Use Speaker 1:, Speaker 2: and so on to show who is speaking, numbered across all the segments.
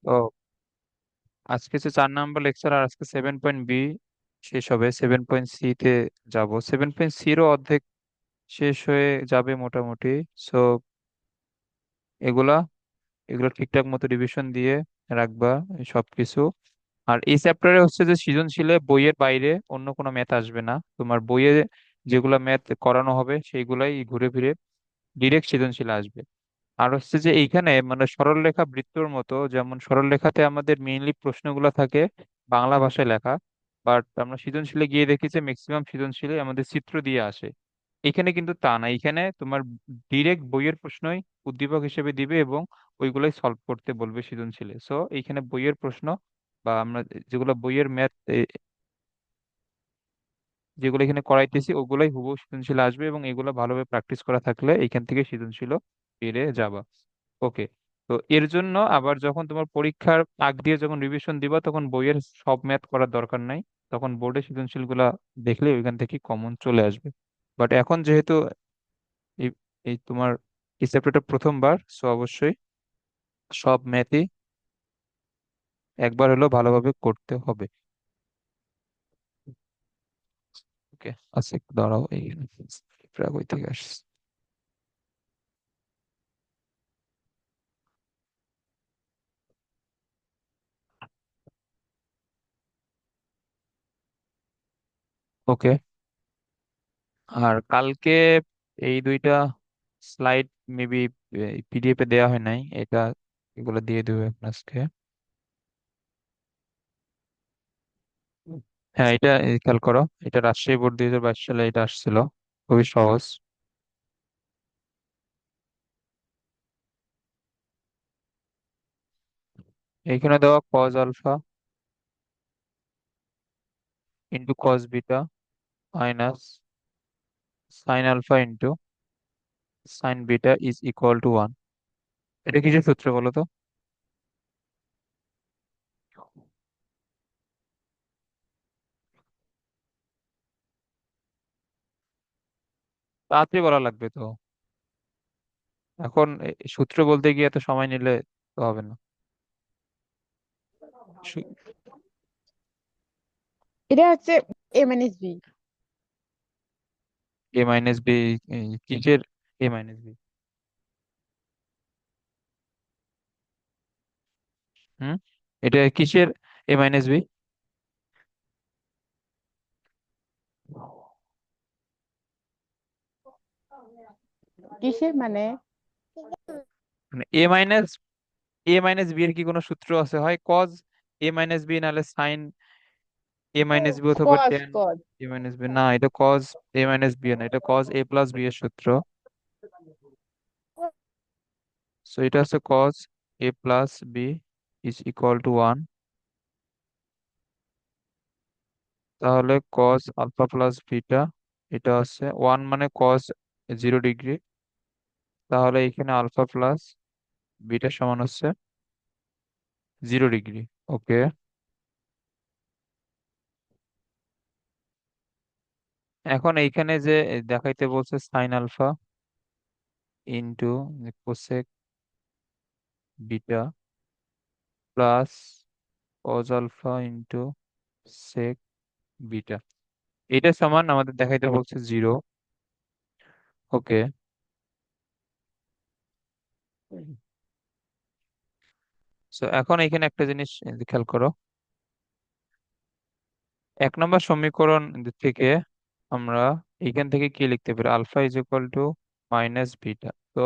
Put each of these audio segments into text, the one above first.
Speaker 1: তো আজকে হচ্ছে 4 নম্বর লেকচার, আর আজকে 7.B শেষ হবে। 7.C তে যাব। 7.C-রও অর্ধেক শেষ হয়ে যাবে মোটামুটি। সো এগুলা এগুলো ঠিকঠাক মতো রিভিশন দিয়ে রাখবা সবকিছু। আর এই চ্যাপ্টারে হচ্ছে যে সৃজনশীলে বইয়ের বাইরে অন্য কোনো ম্যাথ আসবে না। তোমার বইয়ে যেগুলা ম্যাথ করানো হবে সেইগুলাই ঘুরে ফিরে ডিরেক্ট সৃজনশীলে আসবে। আর হচ্ছে যে এইখানে মানে সরলরেখা বৃত্তর মতো, যেমন সরলরেখাতে আমাদের মেইনলি প্রশ্নগুলো থাকে বাংলা ভাষায় লেখা, বাট আমরা সৃজনশীলে গিয়ে দেখি যে ম্যাক্সিমাম সৃজনশীলে আমাদের চিত্র দিয়ে আসে। এখানে কিন্তু তা না, এখানে তোমার ডিরেক্ট বইয়ের প্রশ্নই উদ্দীপক হিসেবে দিবে এবং ওইগুলাই সলভ করতে বলবে সৃজনশীলে। সো এইখানে বইয়ের প্রশ্ন বা আমরা যেগুলো বইয়ের ম্যাথ যেগুলো এখানে করাইতেছি ওগুলাই হুবহু সৃজনশীল আসবে, এবং এগুলো ভালোভাবে প্র্যাকটিস করা থাকলে এখান থেকে সৃজনশীল পেরে যাবা। ওকে। তো এর জন্য আবার যখন তোমার পরীক্ষার আগ দিয়ে যখন রিভিশন দিবা তখন বইয়ের সব ম্যাথ করার দরকার নাই। তখন বোর্ডে সৃজনশীল গুলা দেখলে ওইখান থেকে কমন চলে আসবে। বাট এখন যেহেতু এই এই তোমার এই চ্যাপ্টারটা প্রথমবার, সো অবশ্যই সব ম্যাথই একবার হলেও ভালোভাবে করতে হবে। ওকে। আচ্ছা, একটু দাঁড়াও, এই কই থেকে আসছে। ওকে। আর কালকে এই দুইটা স্লাইড মেবি পিডিএফ এ দেওয়া হয় নাই, এটা এগুলো দিয়ে দেবো এখন আজকে। হ্যাঁ, এটা খেয়াল করো, এটা রাজশাহী বোর্ড 2022 সালে এটা আসছিল। খুবই সহজ। এইখানে দেওয়া cos alpha into cos beta minus sine alpha into sine beta is equal to 1। এটা কিসের সূত্র বলো তো? তাড়াতাড়ি বলা লাগবে তো। এখন সূত্র বলতে গিয়ে এত সময় নিলে তো হবে না।
Speaker 2: এটা হচ্ছে এ minus B.
Speaker 1: A minus B? কিসের এ মাইনাস বি? হুম, এটা কিসের এ মাইনাস বি?
Speaker 2: কিসের মানে?
Speaker 1: মানে এ মাইনাস বি এর কি কোনো সূত্র আছে? হয় কজ এ মাইনাস বি, নাহলে সাইন এ মাইনাস বি, অথবা
Speaker 2: কস
Speaker 1: টেন
Speaker 2: কস।
Speaker 1: এ মাইনাস বি। না, এটা কজ এ মাইনাস বি না, এটা কজ এ প্লাস বি এর সূত্র। সো এটা হচ্ছে cos A plus B is equal to 1। তাহলে কজ আলফা প্লাস বিটা, এটা হচ্ছে 1 মানে কজ 0 ডিগ্রি। তাহলে এখানে আলফা প্লাস বিটা সমান হচ্ছে 0 ডিগ্রি। ওকে। এখন এইখানে যে দেখাইতে বলছে sine alpha into cosec beta plus cos alpha into sec beta, এটা সমান আমাদের দেখাইতে বলছে 0। ওকে। সো এখন এখানে একটা জিনিস খেয়াল করো। 1 নম্বর সমীকরণ থেকে আমরা এখান থেকে কি লিখতে পারি? Alpha is equal to minus beta. তো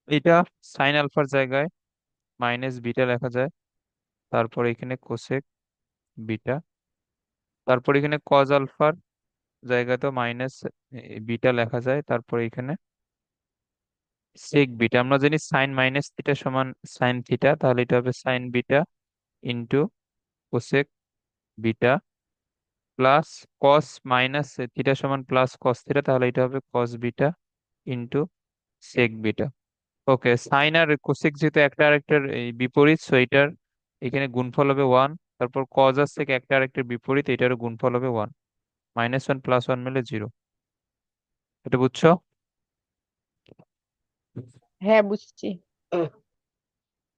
Speaker 1: এটা সাইন আলফার জায়গায় মাইনাস বিটা লেখা যায়। তারপর এখানে কোসেক বিটা। তারপর এখানে কজ আলফার জায়গায় তো মাইনাস বিটা লেখা যায়। তারপর এখানে সেক বিটা। আমরা জানি সাইন মাইনাস থিটা সমান সাইন থিটা, তাহলে এটা হবে sine beta into cosec beta plus cos minus theta সমান প্লাস কস থিটা, তাহলে এটা হবে cos beta into sec beta. Okay. Sine আর কোসেক যেহেতু একটা আরেকটার এই বিপরীত, সো এটার এখানে গুণফল হবে 1। তারপর কজ আর সেক একটা আরেকটার বিপরীত, এটারও গুণফল হবে 1। -1 + 1 মিলে 0। এটা বুঝছো?
Speaker 2: হ্যাঁ, বুঝছি।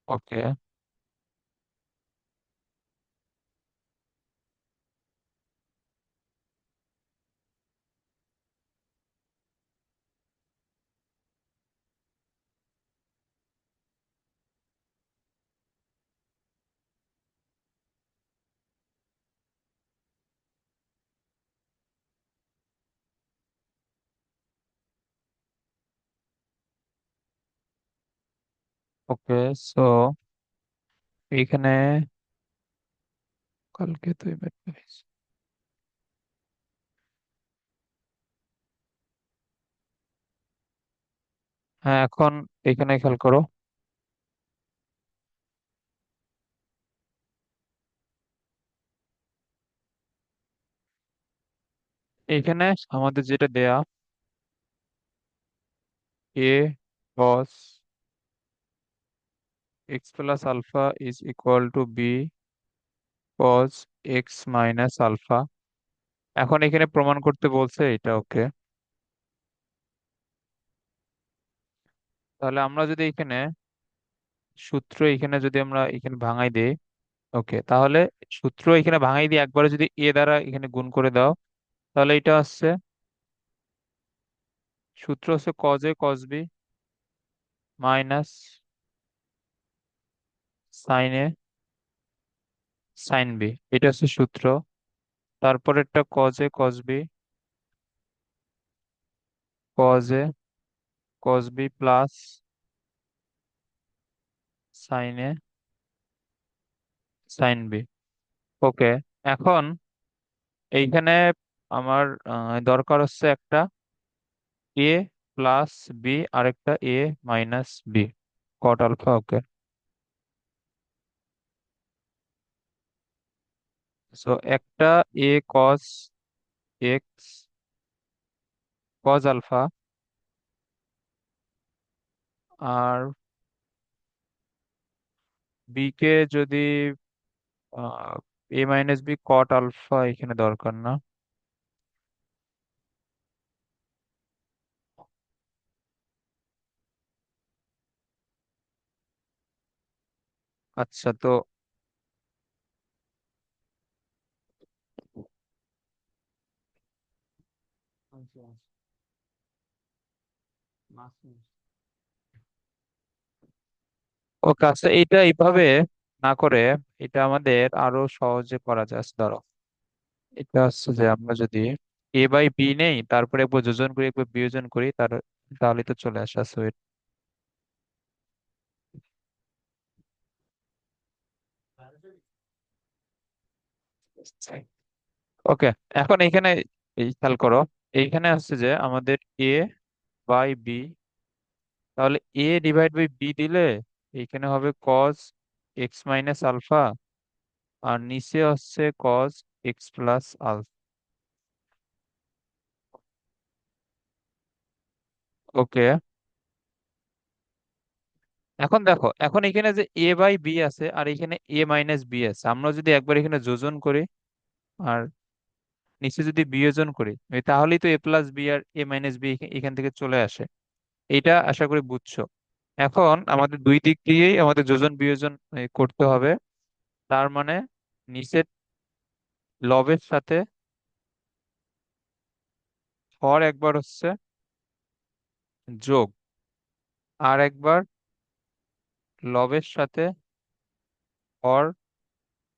Speaker 1: ওকে। ওকে, সো এইখানে কালকে তুই বের করিস। হ্যাঁ, এখন এখানে খেয়াল করো। এইখানে আমাদের যেটা দেয়া, a cos x plus alpha is equal to b cos x minus alpha। এখন এখানে প্রমাণ করতে বলছে এটা, ওকে। তাহলে আমরা যদি এখানে সূত্র এখানে যদি আমরা এখানে ভাঙাই দেই, ওকে, তাহলে সূত্র এখানে ভাঙাই দিয়ে একবারে যদি এ দ্বারা এখানে গুণ করে দাও, তাহলে এটা হচ্ছে, সূত্র হচ্ছে cos a cos b minus sin a sin b। এটা হচ্ছে সূত্র। তারপরেরটা cos a cos b cos a cos b plus sin a sin b। ওকে, এখন এইখানে আমার দরকার হচ্ছে একটা এ প্লাস বি আর একটা এ মাইনাস বি কট আলফা, ওকে। সো একটা এ কস এক্স কজ আলফা, আর বি কে যদি এ মাইনাস বি কট আলফা এখানে দরকার না। আচ্ছা, তো ওকে, আচ্ছা, এটা এইভাবে না করে এটা আমাদের আরো সহজে করা যায়। আচ্ছা, ধরো এটা হচ্ছে যে আমরা যদি এ বাই বি নেই, তারপরে একবার যোজন করি একবার বিয়োজন করি, তাহলে তো চলে আসে। সো ওকে, এখন এইখানে এই খেয়াল করো, এইখানে হচ্ছে যে আমাদের এ বাই বি, তাহলে এ ডিভাইড বাই বি দিলে এইখানে হবে কজ এক্স মাইনাস আলফা, আর নিচে হচ্ছে cos x plus alpha. Okay, এখন দেখো, এখন এখানে যে এ বাই বি আছে আর এখানে এ মাইনাস বি আছে, আমরা যদি একবার এখানে যোজন করি আর নিচে যদি বিয়োজন করি, তাহলেই তো এ প্লাস বি আর এ মাইনাস বি এখান থেকে চলে আসে। এটা আশা করি বুঝছো। এখন আমাদের দুই দিক দিয়েই আমাদের যোজন বিয়োজন করতে হবে। তার মানে নিচের লবের সাথে হর একবার হচ্ছে যোগ, আর একবার লবের সাথে হর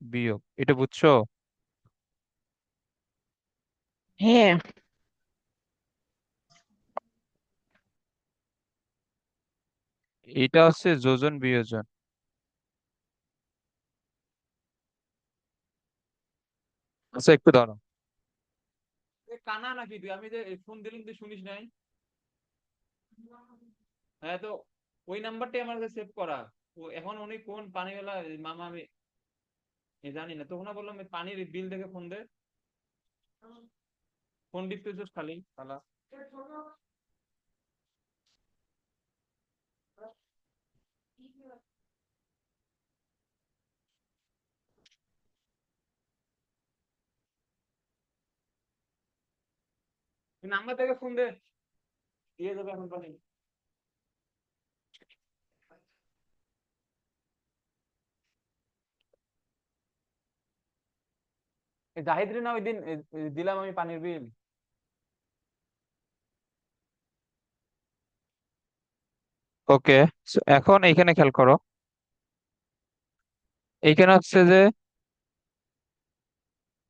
Speaker 1: বিয়োগ। এটা বুঝছো?
Speaker 2: হ্যাঁ।
Speaker 1: এটা হচ্ছে যোজন বিয়োজন। আচ্ছা, একটু দাঁড়াও। কানা নাকি তুই? আমি যে ফোন দিলাম তুই শুনিস নাই? হ্যাঁ, তো ওই নাম্বারটাই আমার কাছে সেভ করা। ও এখন উনি কোন পানিওয়ালা মামা, আমি জানি না। তখন বললাম এই পানির বিল দেখে ফোন দে। ফোন টিপতেছিস খালি শালা। নাম্বার থেকে ফোন দে, দিয়ে যাবে এখন পানি। এই জাহিদ রে না ওই দিন দিলাম আমি পানির বিল। ওকে, এখন এইখানে খেয়াল করো, এইখানে হচ্ছে যে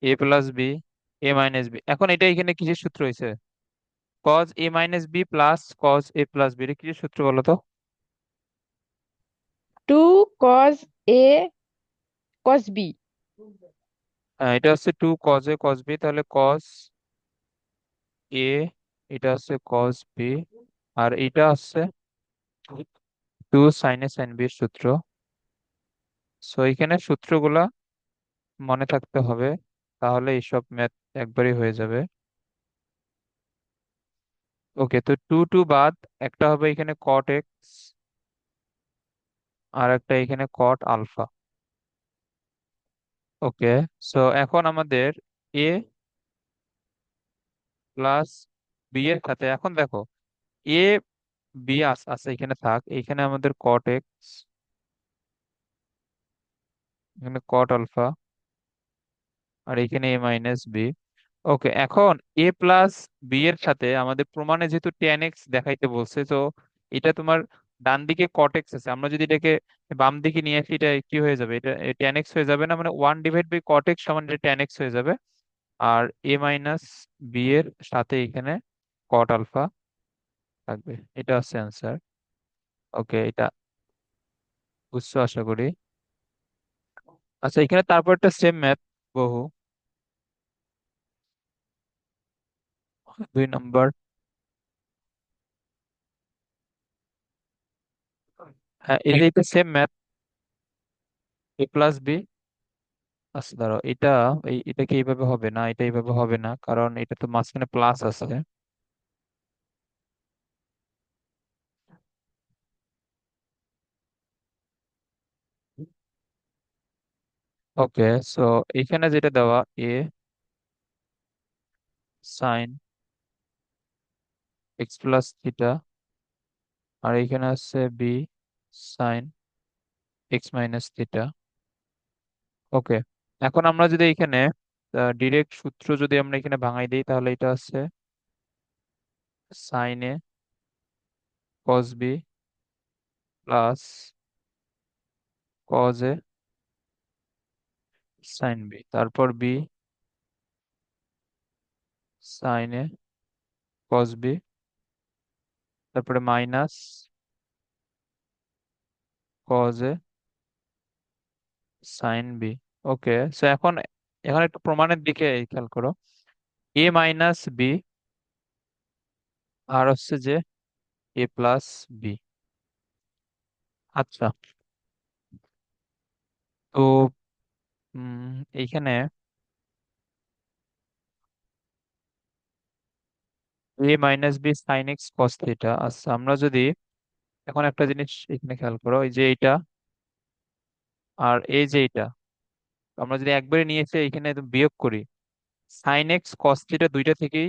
Speaker 1: A plus B, A minus B. এখন এটা এখানে কিসের সূত্র হয়েছে? Cos A minus B plus cos A plus B, এটা কিসের সূত্র বলো তো?
Speaker 2: 2 cos A cos B।
Speaker 1: হ্যাঁ, এটা হচ্ছে two cos A cos B, তাহলে কজ এ, এটা হচ্ছে কজ বি, আর এটা হচ্ছে two sine A sine B এর সূত্র। সো এখানে সূত্রগুলা মনে থাকতে হবে, তাহলে এইসব ম্যাথ একবারই হয়ে যাবে। ওকে, তো টু টু বাদ, একটা হবে এখানে কট এক্স, আর একটা এখানে কট আলফা। ওকে, সো এখন আমাদের এ প্লাস বি এর সাথে, এখন দেখো এ বি আছে এখানে থাক, এখানে আমাদের কট এক্স, এখানে কট আলফা, আর এখানে এ মাইনাস বি। ওকে, এখন এ প্লাস বি এর সাথে আমাদের প্রমাণে যেহেতু টেন এক্স দেখাইতে বলছে, তো এটা তোমার ডান দিকে কট এক্স আছে, আমরা যদি এটাকে বাম দিকে নিয়ে আসি, এটা কি হয়ে যাবে? এটা টেন এক্স হয়ে যাবে না, মানে one divide by cot x সমান টেন এক্স হয়ে যাবে। আর এ মাইনাস বি এর সাথে এখানে কট আলফা থাকবে, এটা হচ্ছে অ্যান্সার। ওকে, এটা বুঝছো আশা করি। আচ্ছা, এখানে তারপর একটা সেম ম্যাথ, বহু 2 নম্বর। হ্যাঁ, এটা সেম ম্যাথ, এ প্লাস বি। আচ্ছা ধরো এটা, এটা কি এইভাবে হবে না, এটা এইভাবে হবে না, কারণ এটা তো মাঝখানে প্লাস আছে। ওকে, সো এখানে যেটা দেওয়া, a sine x plus theta, আর এখানে আছে b sine x minus theta. Okay, এখন আমরা যদি এখানে ডিরেক্ট সূত্র যদি আমরা এখানে ভাঙাই দিই, তাহলে এটা আছে sine A cos B plus cos A sine B, তারপর B sine A cos B, তারপরে minus cos A sine B. Okay, so এখন এখন একটু প্রমাণের দিকে খেয়াল করো, এ মাইনাস বি আর হচ্ছে যে এ প্লাস বি। আচ্ছা, তো এইখানে a minus b sine x cos theta. আচ্ছা, আমরা যদি এখন একটা জিনিস এখানে খেয়াল করো, এই যে এইটা আর এই যে এইটা, আমরা যদি একবারে নিয়ে এসে এখানে বিয়োগ করি, সাইন এক্স কস থিটা দুইটা থেকেই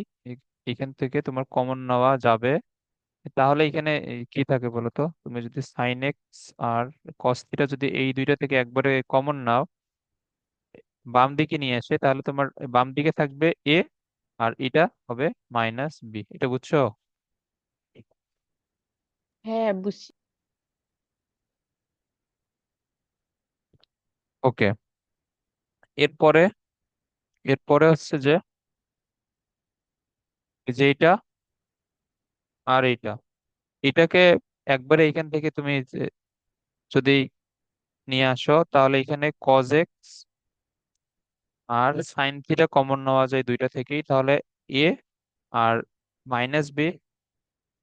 Speaker 1: এখান থেকে তোমার কমন নেওয়া যাবে। তাহলে এখানে কি থাকে বলো তো? তুমি যদি সাইন এক্স আর কস থিটা যদি এই দুইটা থেকে একবারে কমন নাও, বাম দিকে নিয়ে আসে, তাহলে তোমার বাম দিকে থাকবে এ, আর এটা হবে মাইনাস বি। এটা বুঝছো?
Speaker 2: হ্যাঁ, বুঝছি।
Speaker 1: ওকে, এরপরে এরপরে হচ্ছে যে এই যে এটা আর এইটা, এটাকে একবারে এখান থেকে তুমি যদি নিয়ে আসো, তাহলে এখানে কজ এক্স আর সাইন থিটা কমন নেওয়া যায় দুইটা থেকেই, তাহলে এ আর মাইনাস বি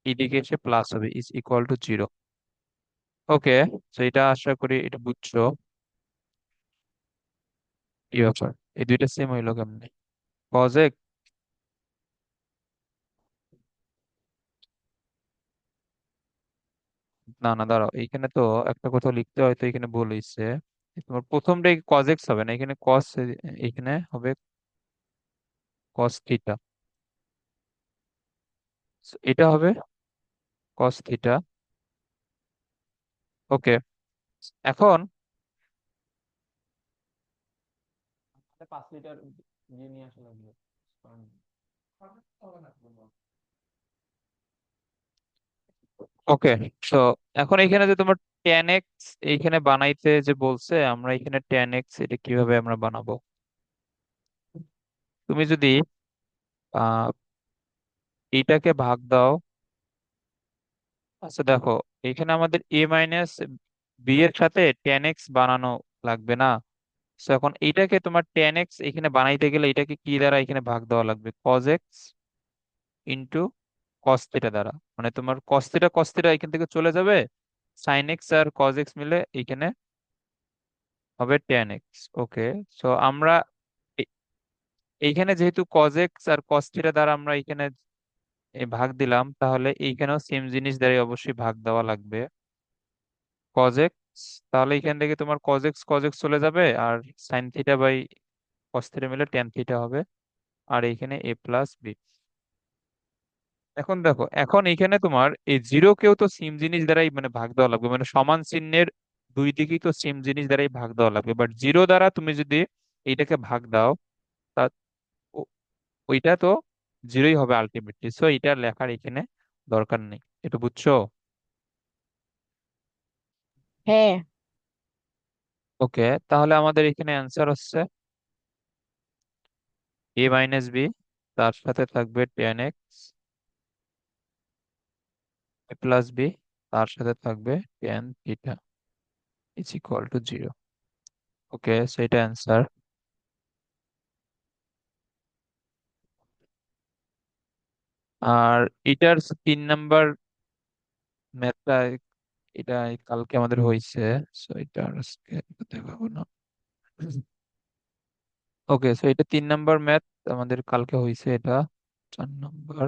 Speaker 1: এদিকে এসে প্লাস হবে, ইজ ইকুয়াল টু জিরো। ওকে, তো এটা আশা করি এটা বুঝছো কি ব্যাপার, এই দুইটা সেম হইলো কেমনে? কজ এক্স, না না দাঁড়াও, এইখানে তো একটা কথা লিখতে হয়তো এখানে ভুল হয়েছে। তোমার প্রথমটাই কজ এক্স হবে না, এখানে কস, এখানে হবে কস থিটা। এটা হবে কস থিটা। ওকে, এখন 5 লিটার ওকে, তো এখন এখানে যে তোমার টেন এক্স এইখানে বানাইতে যে বলছে, আমরা এখানে টেন এক্স এটা কিভাবে আমরা বানাবো? তুমি যদি আহ এইটাকে ভাগ দাও, আচ্ছা দেখো, এখানে আমাদের এ মাইনাস বি এর সাথে টেন এক্স বানানো লাগবে না? তো এখন এইটাকে তোমার টেন এক্স এখানে বানাইতে গেলে এটাকে কি দ্বারা এখানে ভাগ দেওয়া লাগবে? Cos x into cos theta দ্বারা। মানে তোমার কস থিটা এখান থেকে চলে যাবে, সাইন এক্স আর কজ এক্স মিলে এখানে হবে টেন এক্স। ওকে, সো আমরা এ- এইখানে যেহেতু কজ এক্স আর কস থিটা দ্বারা আমরা এখানে ভাগ দিলাম, তাহলে এইখানেও সেম জিনিস দ্বারা অবশ্যই ভাগ দেওয়া লাগবে, কজ এক্স। তাহলে এখান থেকে তোমার কজ এক্স চলে যাবে, আর sine theta by cos theta মিলে টেন থিটা হবে, আর এইখানে এ প্লাস বি। এখন দেখো, এখন এইখানে তোমার এই জিরো কেও তো সেম জিনিস দ্বারাই মানে ভাগ দেওয়া লাগবে, মানে সমান চিহ্নের দুই দিকেই তো সেম জিনিস দ্বারাই ভাগ দেওয়া লাগবে, বাট জিরো দ্বারা তুমি যদি এইটাকে ভাগ দাও, তা ও- ওইটা তো জিরোই হবে আলটিমেটলি, সো এটা লেখার এখানে দরকার নেই। এটা বুঝছো?
Speaker 2: হ্যাঁ।
Speaker 1: ওকে, তাহলে আমাদের এখানে অ্যান্সার হচ্ছে এ মাইনাস বি, তার সাথে থাকবে টেন এক্স প্লাস বি, তার সাথে থাকবে tan theta is equal to zero. Okay, সেটা অ্যান্সার। আর এটার 3 নাম্বার ম্যাথটা, এটা কালকে আমাদের হয়েছে, সো এটা আর আজকে দেখাবো না। ওকে, সো এটা 3 নাম্বার ম্যাথ আমাদের কালকে হয়েছে, এটা 4 নাম্বার।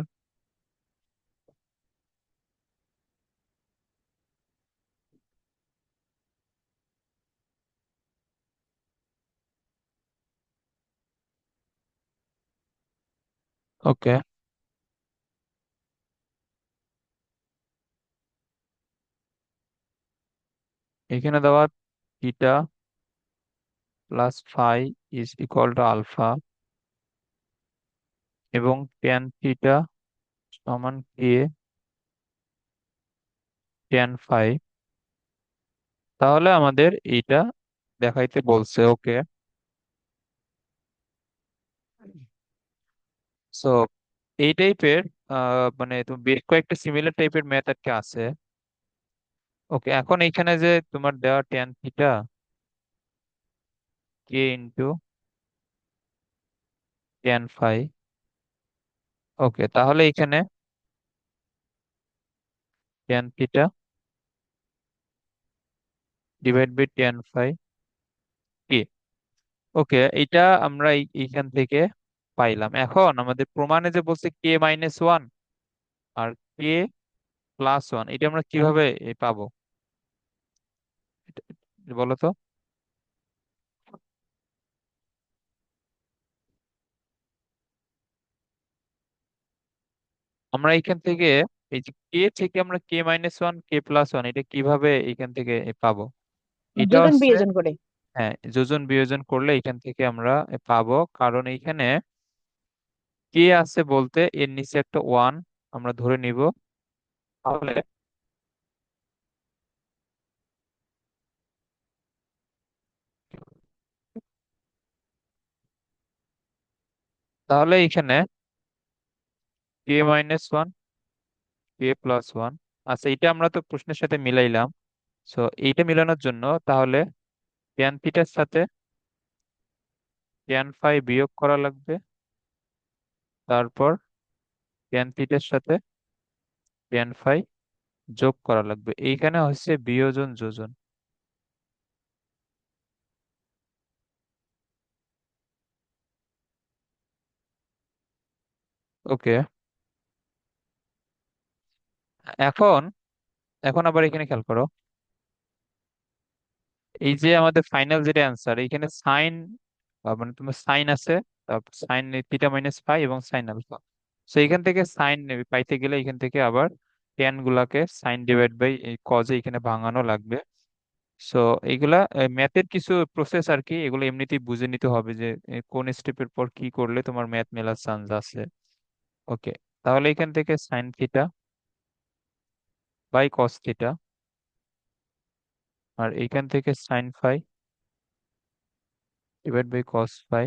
Speaker 1: ওকে, এখানে দেওয়া theta plus phi is equal to alpha, এবং টেন থিটা সমান কে টেন ফাই। তাহলে আমাদের এইটা দেখাইতে বলছে। ওকে, সো এই টাইপের মানে তো বেশ কয়েকটা সিমিলার টাইপের ম্যাথ আর কি আছে। ওকে, এখন এইখানে যে তোমার দেওয়া টেন থিটা কে ইন্টু টেন ফাই। ওকে, তাহলে এখানে tan theta divide by tan phi কে। ওকে, এটা আমরা এইখান থেকে পাইলাম। এখন আমাদের প্রমাণে যে বলছে কে মাইনাস ওয়ান আর কে প্লাস ওয়ান, এটা আমরা কিভাবে পাবো? এটা বলো তো। আমরা এখান থেকে এই যে কে থেকে আমরা কে মাইনাস ওয়ান কে প্লাস ওয়ান এটা কিভাবে এখান থেকে পাবো? এটা
Speaker 2: যোজন
Speaker 1: হচ্ছে,
Speaker 2: বিয়োজন করে।
Speaker 1: হ্যাঁ, যোজন বিয়োজন করলে এখান থেকে আমরা পাবো, কারণ এইখানে কে আছে বলতে এর নিচে একটা ওয়ান আমরা ধরে নিব। তাহলে তাহলে এখানে কে মাইনাস ওয়ান কে প্লাস ওয়ান। আচ্ছা, এটা আমরা তো প্রশ্নের সাথে মিলাইলাম, সো এইটা মিলানোর জন্য তাহলে ট্যান থিটার সাথে ট্যান ফাই বিয়োগ করা লাগবে, তারপর ট্যান থিটার সাথে ট্যান ফাই যোগ করা লাগবে। এইখানে হচ্ছে বিয়োজন যোজন। ওকে, এখন এখন আবার এখানে খেয়াল করো, এই যে আমাদের ফাইনাল যেটা অ্যান্সার, এইখানে সাইন মানে তোমার সাইন আছে, তারপর সাইন থিটা মাইনাস ফাই এবং সাইন আলফা। সো এখান থেকে সাইন পাইতে গেলে এখান থেকে আবার ট্যান গুলাকে সাইন ডিভাইড বাই এই কজে এখানে ভাঙানো লাগবে। সো এইগুলা ম্যাথের কিছু প্রসেস আর কি, এগুলো এমনিতেই বুঝে নিতে হবে যে কোন স্টেপের পর কি করলে তোমার ম্যাথ মেলার চান্স আছে। ওকে, তাহলে এখান থেকে sine theta by cos theta, আর এইখান থেকে sine phi divide by cos phi,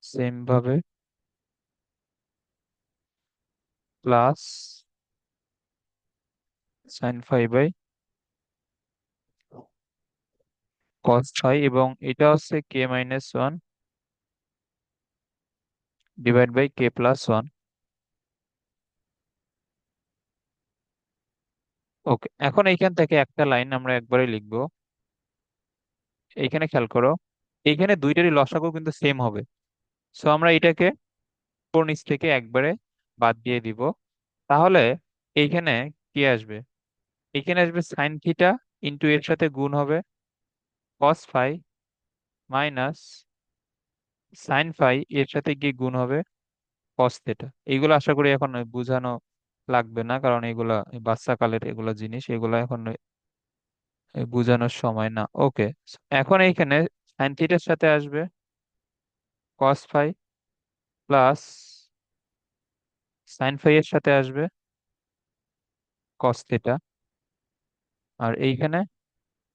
Speaker 1: same ভাবে plus sine phi by cos phi, এবং এটা হচ্ছে k minus one divide by k plus one. Okay, এখন এইখান থেকে একটা লাইন আমরা একবারে লিখবো। এইখানে খেয়াল করো, এইখানে দুইটারই লসাগু কিন্তু সেম হবে। সো আমরা এটাকে উপর নিচ থেকে একবারে বাদ দিয়ে দিব। তাহলে এইখানে কি আসবে? এখানে আসবে সাইন থিটা ইন্টু এর সাথে গুণ হবে cos phi, minus sine phi এর সাথে গিয়ে গুণ হবে কস থেটা। এইগুলো আশা করি এখন বোঝানো লাগবে না, কারণ এগুলা বাচ্চাকালের এগুলা জিনিস, এগুলা এখন বোঝানোর সময় না। ওকে, এখন এইখানে সাইন থিটার সাথে আসবে cos phi, plus sine phi এর সাথে আসবে কস থেটা, আর এইখানে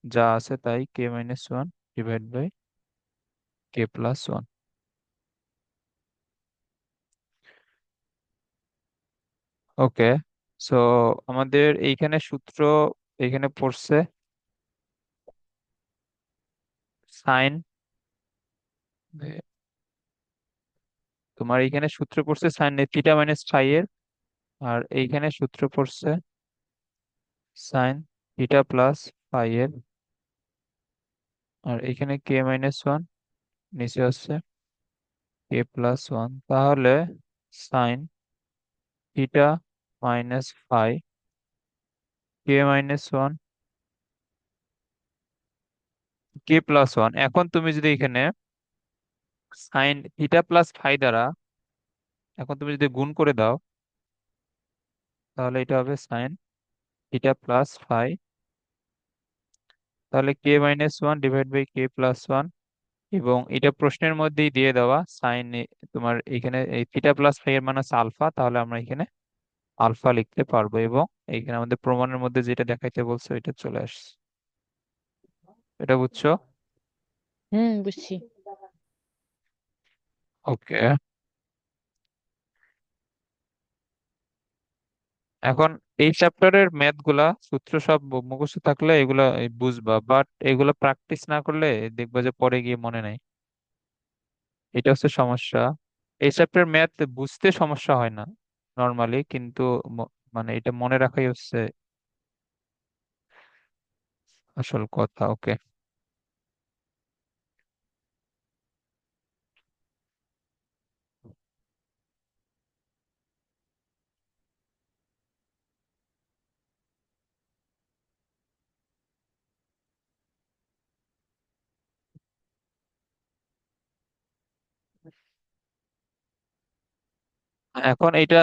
Speaker 1: যা আছে তাই k minus one divide by k plus one. Okay, so আমাদের এইখানে সূত্র এইখানে পড়ছে সাইন, তোমার এইখানে সূত্র পড়ছে সাইন থিটা মাইনাস ফাই এর, আর এইখানে সূত্র পড়ছে সাইন থিটা প্লাস ফাই এর, আর এইখানে কে মাইনাস ওয়ান, নিচে আসছে কে প্লাস ওয়ান। তাহলে সাইন থিটা মাইনাস ফাই কে মাইনাস ওয়ান কে প্লাস ওয়ান। এখন তুমি যদি এখানে সাইন থিটা প্লাস ফাই দ্বারা এখন তুমি যদি গুণ করে দাও, তাহলে এটা হবে সাইন থিটা প্লাস ফাই, তাহলে k minus one divide by k plus one. এবং এটা প্রশ্নের মধ্যেই দিয়ে দেওয়া সাইন, তোমার এখানে এই থিটা প্লাস ফাই এর মান হচ্ছে আলফা, তাহলে আমরা এখানে আলফা লিখতে পারবো, এবং এইখানে আমাদের প্রমাণের মধ্যে যেটা দেখাইতে বলছে এটা চলে আসছে। এটা বুঝছো?
Speaker 2: হুম, বুঝছি।
Speaker 1: ওকে, এখন এই চ্যাপ্টারের ম্যাথ গুলা সূত্র সব মুখস্থ থাকলে এগুলা বুঝবা, বাট এগুলা প্র্যাকটিস না করলে দেখবা যে পরে গিয়ে মনে নাই। এটা হচ্ছে সমস্যা। এই চ্যাপ্টার ম্যাথ বুঝতে সমস্যা হয় না নর্মালি, কিন্তু মানে এটা মনে রাখাই হচ্ছে আসল কথা। ওকে, এখন এটা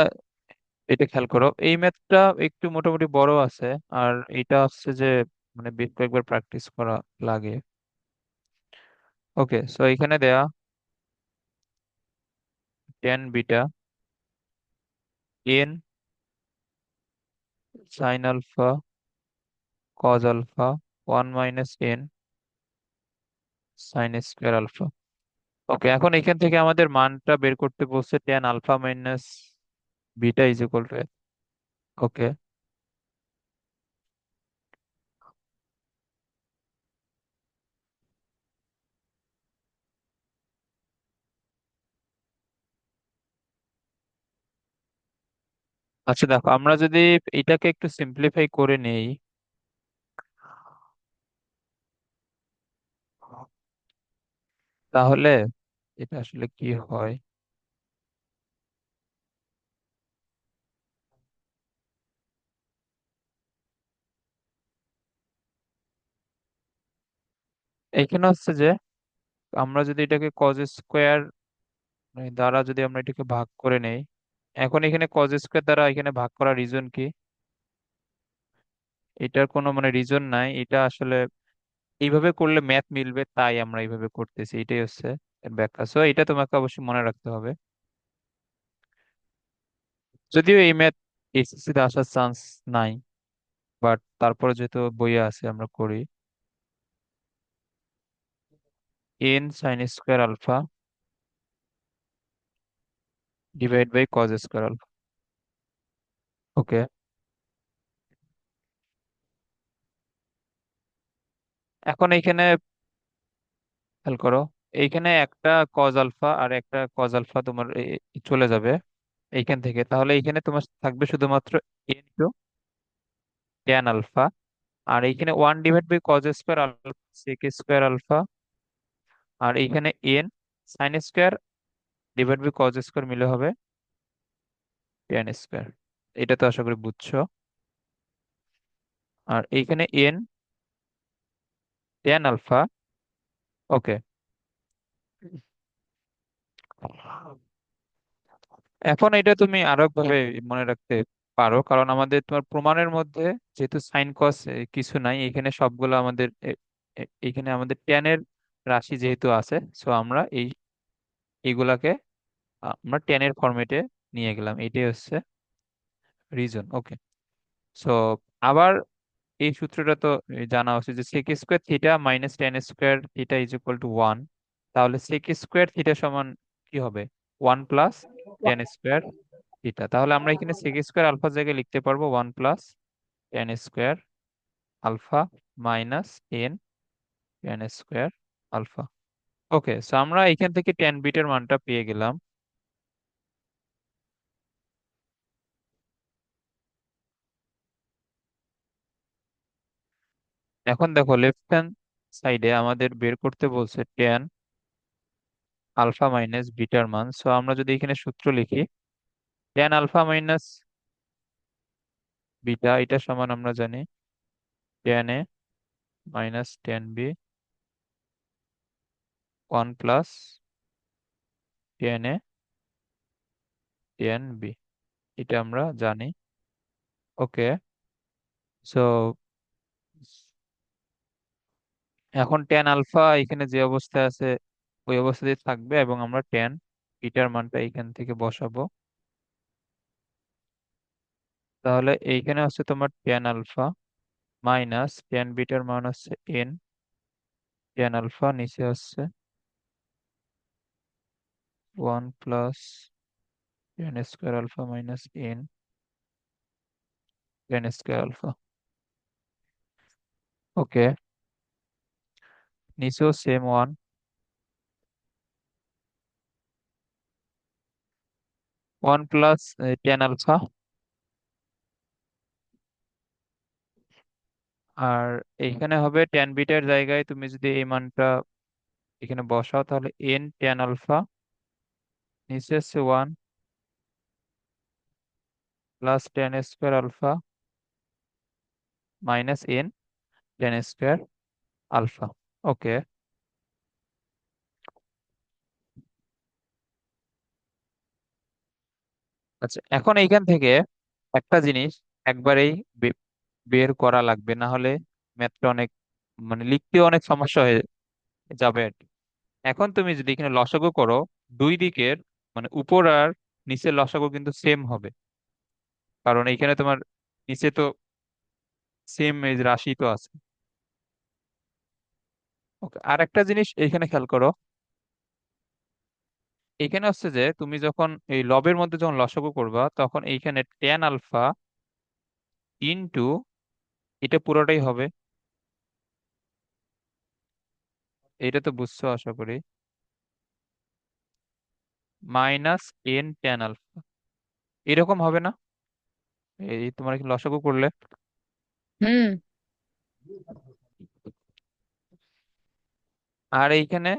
Speaker 1: এটা খেয়াল করো, এই ম্যাথটা একটু মোটামুটি বড় আছে, আর এটা হচ্ছে যে মানে বেশ কয়েকবার প্র্যাকটিস করা লাগে। ওকে, সো এখানে দেয়া tan beta n sine alpha cos alpha one minus n sine square alpha. Okay, এখন এখান থেকে আমাদের মানটা বের করতে বলছে tan alpha minus beta is equal to. Okay, আচ্ছা দেখো, আমরা যদি এটাকে একটু সিম্পলিফাই করে নেই, তাহলে এটা আসলে কি হয়? এখানে হচ্ছে যে আমরা যদি এটাকে কজ স্কোয়ার দ্বারা যদি আমরা এটাকে ভাগ করে নেই, এখন এখানে কজ স্কোয়ার দ্বারা এখানে ভাগ করার রিজন কি? এটার কোনো মানে রিজন নাই, এটা আসলে এইভাবে করলে ম্যাথ মিলবে তাই আমরা এইভাবে করতেছি, এটাই হচ্ছে এর ব্যাখ্যা। সো এটা তোমাকে অবশ্যই মনে রাখতে হবে। যদিও এই ম্যাথ এসএসসি তে আসার চান্স নাই, বাট তারপরে যেহেতু বইয়ে আছে আমরা করি। N sine square alpha divide by cos square alpha. Okay, এখন এইখানে খেয়াল করো, এইখানে একটা কজ আলফা আর একটা কজ আলফা তোমার চলে যাবে এইখান থেকে, তাহলে এইখানে তোমার থাকবে শুধুমাত্র এন টু ট্যান আলফা। আর এইখানে one divide by cos square alpha sec square alpha. আর এইখানে n sine square divide by cos square মিলে হবে ট্যান স্কোয়ার। এটা তো আশা করি বুঝছো। আর এইখানে এন ট্যান আলফা। ওকে, এখন এটা তুমি আরো ভাবে মনে রাখতে পারো, কারণ আমাদের তোমার প্রমাণের মধ্যে যেহেতু সাইন কস কিছু নাই, এখানে সবগুলো আমাদের এখানে আমাদের ট্যানের রাশি যেহেতু আছে, সো আমরা এইগুলাকে আমরা ট্যানের ফরম্যাটে নিয়ে গেলাম, এটাই হচ্ছে রিজন। ওকে, সো আবার এই সূত্রটা তো জানা উচিত যে sec square theta minus tan square theta is equal to one. তাহলে সেক স্কোয়ার থিটা সমান কি হবে? One plus tan square theta. তাহলে আমরা এখানে সেক স্কোয়ার আলফার জায়গায় লিখতে পারবো one plus tan square alpha minus n tan square alpha. Okay, so আমরা এখান থেকে ট্যান বিটের মানটা পেয়ে গেলাম। এখন দেখো লেফট হ্যান্ড সাইডে আমাদের বের করতে বলছে ট্যান আলফা মাইনাস বিটার মান। সো আমরা যদি এখানে সূত্র লিখি, ট্যান আলফা মাইনাস বিটা এটা সমান আমরা জানি tan A minus tan B one plus tan A tan B, এটা আমরা জানি। ওকে, সো এখন ট্যান আলফা এখানে যে অবস্থায় আছে ওই অবস্থাতেই থাকবে, এবং আমরা ট্যান বিটার মানটা এখান থেকে বসাবো। তাহলে এইখানে হচ্ছে তোমার ট্যান আলফা মাইনাস ট্যান বিটার মান হচ্ছে এন ট্যান আলফা, নিচে হচ্ছে one plus tan square alpha minus n tan square alpha. Okay, নিচেও same one one plus tan alpha. আর এইখানে হবে ট্যান বিটার জায়গায় তুমি যদি এই মানটা এখানে বসাও, তাহলে এন ট্যান আলফা, নিচে হচ্ছে one plus tan square alpha minus n tan square alpha. Okay, আচ্ছা এখন এইখান থেকে একটা জিনিস একবারেই বে- বের করা লাগবে, না হলে ম্যাথটা অনেক মানে লিখতে অনেক সমস্যা হয়ে যাবে আর কি। এখন তুমি যদি এখানে লসাগু করো, দুই দিকের মানে উপর আর নিচের লসাগু কিন্তু সেম হবে, কারণ এইখানে তোমার নিচে তো সেম রাশি তো আছে। ওকে, আর একটা জিনিস এইখানে খেয়াল করো, এখানে হচ্ছে যে তুমি যখন এই লবের মধ্যে যখন লসাগু করবা, তখন এইখানে ট্যান আলফা ইনটু এটা পুরোটাই হবে, এটা তো বুঝছো আশা করি, মাইনাস এন ট্যান আলফা, এরকম হবে না? এই তোমার কি লসাগু করলে,
Speaker 2: হুম।
Speaker 1: আর এইখানে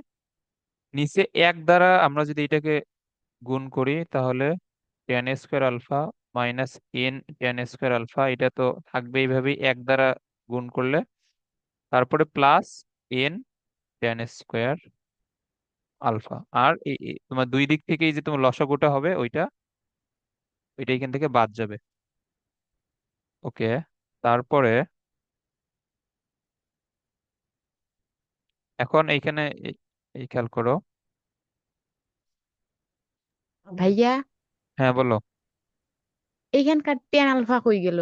Speaker 1: নিচে এক দ্বারা আমরা যদি এটাকে গুণ করি, তাহলে tan square alpha minus n tan square alpha, এটা তো থাকবে এইভাবেই এক দ্বারা গুণ করলে, তারপরে plus n tan square alpha. আর তোমার দুই দিক থেকেই যে তোমার লসাগুটা হবে ওইটা ওইটা এখান থেকে বাদ যাবে। ওকে, তারপরে এখন এইখানে এই খেয়াল করো।
Speaker 2: ভাইয়া,
Speaker 1: হ্যাঁ বলো।
Speaker 2: এইখানকার টেন আলফা কই গেল?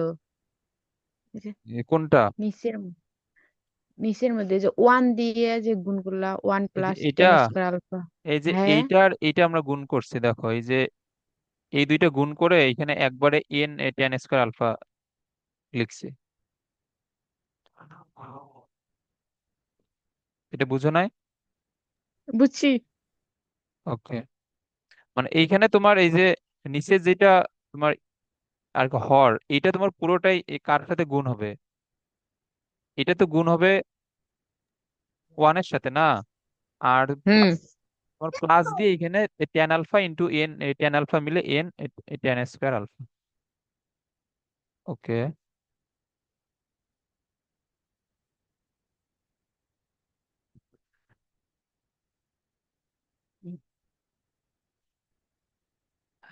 Speaker 2: এই যে
Speaker 1: কোনটা?
Speaker 2: নিচের নিচের মধ্যে যে ওয়ান দিয়ে যে গুণ করলা, ওয়ান
Speaker 1: এই যে
Speaker 2: প্লাস
Speaker 1: এটা,
Speaker 2: টেন স্কোয়ার আলফা।
Speaker 1: এই যে
Speaker 2: হ্যাঁ,
Speaker 1: এইটা আমরা গুণ করছি, দেখো এই যে এই দুইটা গুণ করে এখানে একবারে এন টেন স্কোয়ার আলফা লিখছি। এটা বুঝো নাই?
Speaker 2: বুঝছি।
Speaker 1: ওকে। মানে এইখানে তোমার এই যে নিচে যেটা তোমার আর কি হর, এটা তোমার পুরোটাই কার সাথে গুণ হবে? এটা তো গুণ হবে ওয়ানের সাথে না। আর
Speaker 2: হুম।
Speaker 1: তোমার প্লাস দিয়ে এখানে tan alpha into n, tan alpha মিলে n tan square alpha. Okay.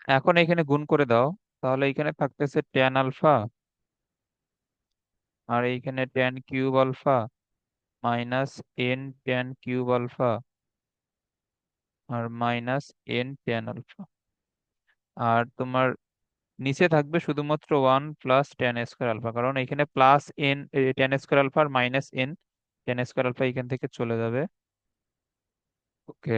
Speaker 1: এখন এখানে গুণ করে দাও, তাহলে এখানে থাকতেছে টেন আলফা, আর এইখানে tan cube alpha minus n tan cube alpha আর মাইনাস এন টেন আলফা। আর তোমার নিচে থাকবে শুধুমাত্র one plus tan square alpha, কারণ এখানে plus n tan square alpha আর minus n tan square alpha এখান থেকে চলে যাবে। ওকে।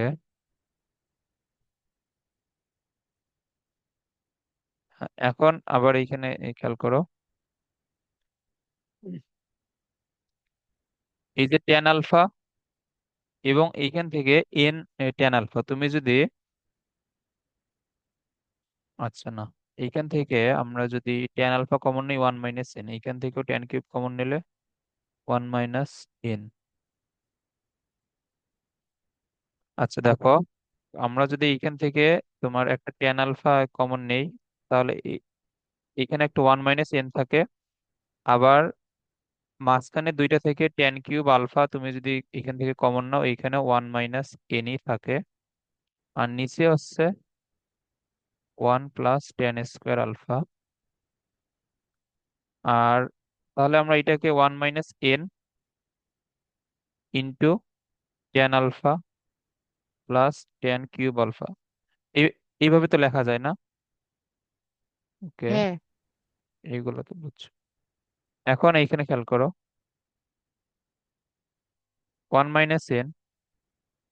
Speaker 1: এখন আবার এইখানে খেয়াল করো, এই যে টেন আলফা এবং এইখান থেকে এন টেন আলফা, তুমি যদি, আচ্ছা না, এইখান থেকে আমরা যদি টেন আলফা কমন নিই ওয়ান মাইনাস এন, এইখান থেকেও টেন কিউব কমন নিলে ওয়ান মাইনাস এন। আচ্ছা দেখো, আমরা যদি এইখান থেকে তোমার একটা টেন আলফা কমন নেই, তাহলে এখানে একটা ওয়ান মাইনাস এন থাকে। আবার মাঝখানে দুইটা থেকে টেন কিউব আলফা তুমি যদি এখান থেকে কমন নাও, এইখানে ওয়ান মাইনাস এনই থাকে। আর নিচে হচ্ছে one plus tan square alpha. আর তাহলে আমরা এটাকে one minus n into tan alpha plus tan cube alpha, এইভাবে তো লেখা যায় না? ওকে।
Speaker 2: হ্যাঁ,
Speaker 1: এইগুলো তো বুঝছো। এখন এইখানে খেয়াল করো, ওয়ান মাইনাস এন,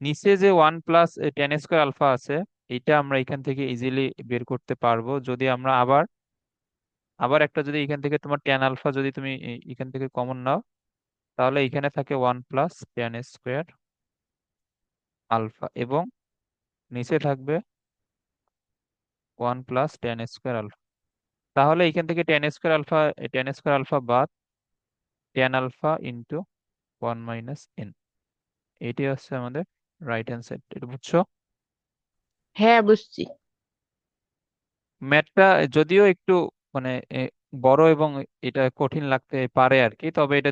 Speaker 1: নিচে যে one plus tan square alpha আছে, এটা আমরা এখান থেকে ইজিলি বের করতে পারবো যদি আমরা আবার আবার একটা যদি এখান থেকে তোমার টেন আলফা যদি তুমি এখান থেকে কমন নাও, তাহলে এখানে থাকে one plus tan square alpha এবং নিচে থাকবে one plus tan square alpha. তাহলে এখান থেকে টেন স্কোয়ার আলফা বাদ tan alpha into one minus n, এটি হচ্ছে আমাদের রাইট হ্যান্ড সাইড। এটা বুঝছো?
Speaker 2: হ্যাঁ, বুঝছি।
Speaker 1: ম্যাথটা যদিও একটু মানে বড় এবং এটা কঠিন লাগতে পারে আর কি, তবে এটা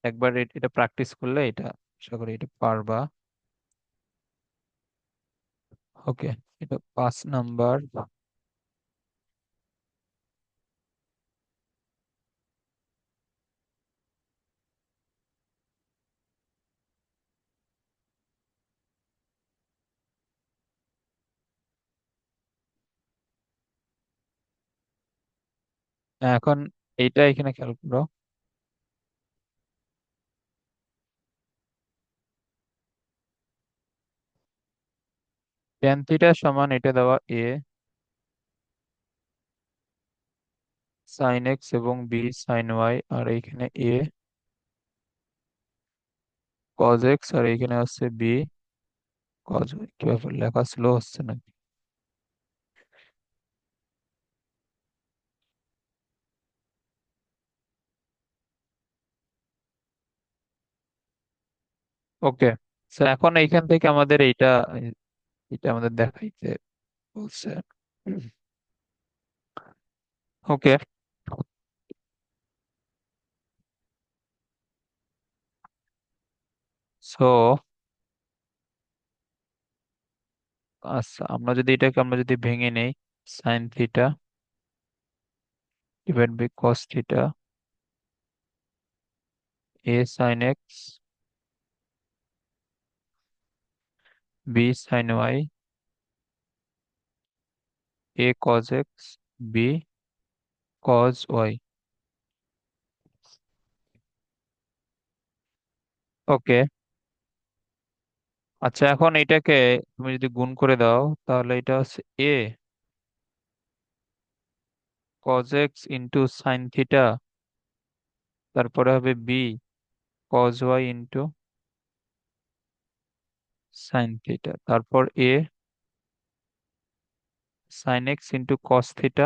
Speaker 1: একবার এটা প্র্যাকটিস করলে এটা আশা করি এটা পারবা। ওকে। এটা 5 নাম্বার। এখন এইটা এখানে খেয়াল করো, টেন থিটা সমান এটা দেওয়া এ সাইন এক্স এবং বি সাইন ওয়াই, আর এইখানে এ কজ এক্স আর এইখানে হচ্ছে বি কজ ওয়াই। কি ব্যাপার, লেখা স্লো হচ্ছে নাকি? ওকে। এখন এইখান থেকে আমাদের এটা আমাদের দেখাইতে বলছে। ওকে। সো আচ্ছা, আমরা যদি ভেঙে নেই, sine theta divide by cos theta, a sine x b sine y, a cos x, b cos y. Okay, আচ্ছা এখন এটাকে তুমি যদি গুণ করে দাও তাহলে এটা হচ্ছে a cos x into sine theta, তারপরে হবে b cos y into sine theta, তারপর a sine x into cos theta,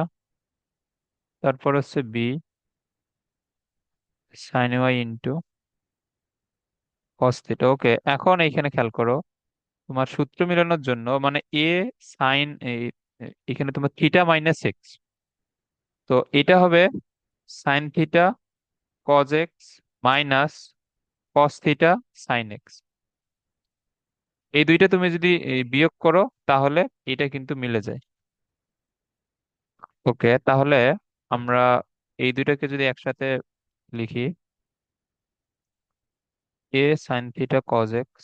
Speaker 1: তারপর হচ্ছে b sine y into cos theta. Okay, এখন এইখানে খেয়াল করো, তোমার সূত্র মিলানোর জন্য মানে এ সাইন, এখানে তোমার থিটা মাইনাস এক্স, তো এটা হবে sine theta cos x minus cos theta sine x. এই দুইটা তুমি যদি বিয়োগ করো তাহলে এটা কিন্তু মিলে যায়। ওকে, তাহলে আমরা এই দুইটাকে যদি একসাথে লিখি, এ সাইন থিটা কজ এক্স